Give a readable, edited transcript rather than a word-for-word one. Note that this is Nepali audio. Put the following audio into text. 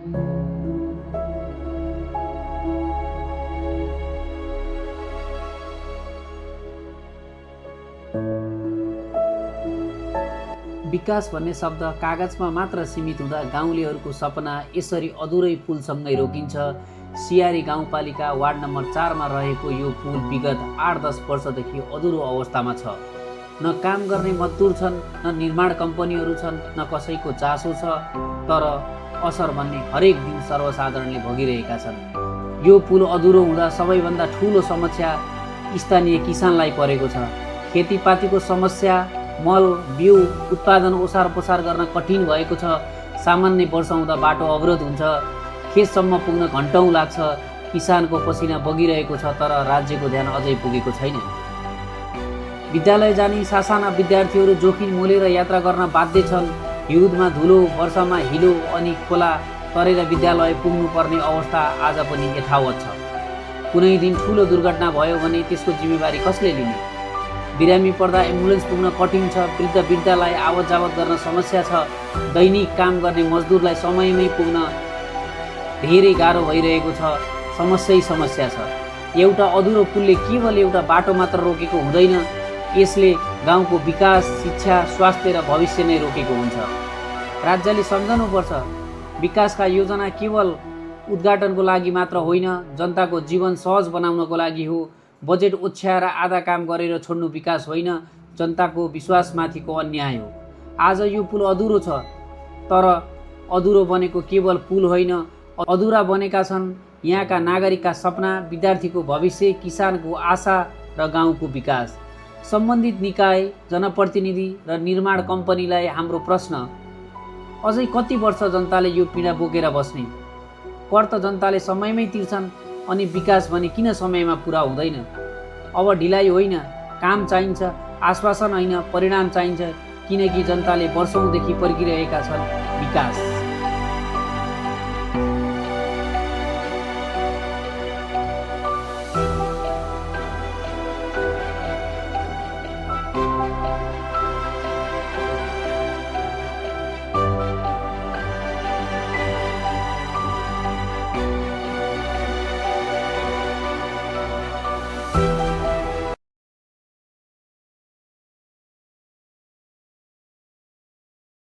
विकास भन्ने शब्द कागजमा मात्र सीमित हुँदा गाउँलेहरूको सपना यसरी अधुरै पुलसँगै रोकिन्छ। सियारी गाउँपालिका वार्ड नम्बर 4 मा रहेको यो पुल विगत 8-10 वर्षदेखि अधुरो अवस्थामा छ। न काम गर्ने मजदुर छन्, न निर्माण कम्पनीहरू छन्, न कसैको चासो छ, तर असर भन्ने हरेक दिन सर्वसाधारणले भोगिरहेका छन्। यो पुल अधुरो हुँदा सबैभन्दा ठुलो समस्या स्थानीय किसानलाई परेको छ। खेतीपातीको समस्या, मल बिउ उत्पादन ओसार पसार गर्न कठिन भएको छ। सामान्य वर्षा हुँदा बाटो अवरोध हुन्छ, खेतसम्म पुग्न घन्टौँ लाग्छ। किसानको पसिना बगिरहेको छ, तर राज्यको ध्यान अझै पुगेको छैन। विद्यालय जाने सासाना विद्यार्थीहरू जोखिम मोलेर यात्रा गर्न बाध्य छन्। हिउँदमा धुलो, वर्षामा हिलो अनि खोला तरेर विद्यालय पुग्नुपर्ने अवस्था आज पनि यथावत छ। कुनै दिन ठुलो दुर्घटना भयो भने त्यसको जिम्मेवारी कसले लिने? बिरामी पर्दा एम्बुलेन्स पुग्न कठिन छ। वृद्ध वृद्धालाई आवत जावत गर्न समस्या छ। दैनिक काम गर्ने मजदुरलाई समयमै पुग्न धेरै गाह्रो भइरहेको छ। समस्या छ। एउटा अधुरो पुलले केवल एउटा बाटो मात्र रोकेको हुँदैन, यसले गाउँको विकास, शिक्षा, स्वास्थ्य र भविष्य नै रोकेको हुन्छ। राज्यले सम्झनुपर्छ, विकासका योजना केवल उद्घाटनको लागि मात्र होइन, जनताको जीवन सहज बनाउनको लागि हो। बजेट ओछ्याएर आधा काम गरेर छोड्नु विकास होइन, जनताको विश्वासमाथिको अन्याय हो। आज यो पुल अधुरो छ, तर अधुरो बनेको केवल पुल होइन, अधुरा बनेका छन् यहाँका नागरिकका सपना, विद्यार्थीको भविष्य, किसानको आशा र गाउँको विकास। सम्बन्धित निकाय, जनप्रतिनिधि र निर्माण कम्पनीलाई हाम्रो प्रश्न, अझै कति वर्ष जनताले यो पीडा बोकेर बस्ने? कर त जनताले समयमै तिर्छन्, अनि विकास भने किन समयमा पुरा हुँदैन? अब ढिलाइ होइन, काम चाहिन्छ, आश्वासन होइन, परिणाम चाहिन्छ, किनकि जनताले वर्षौँदेखि पर्खिरहेका छन् विकास।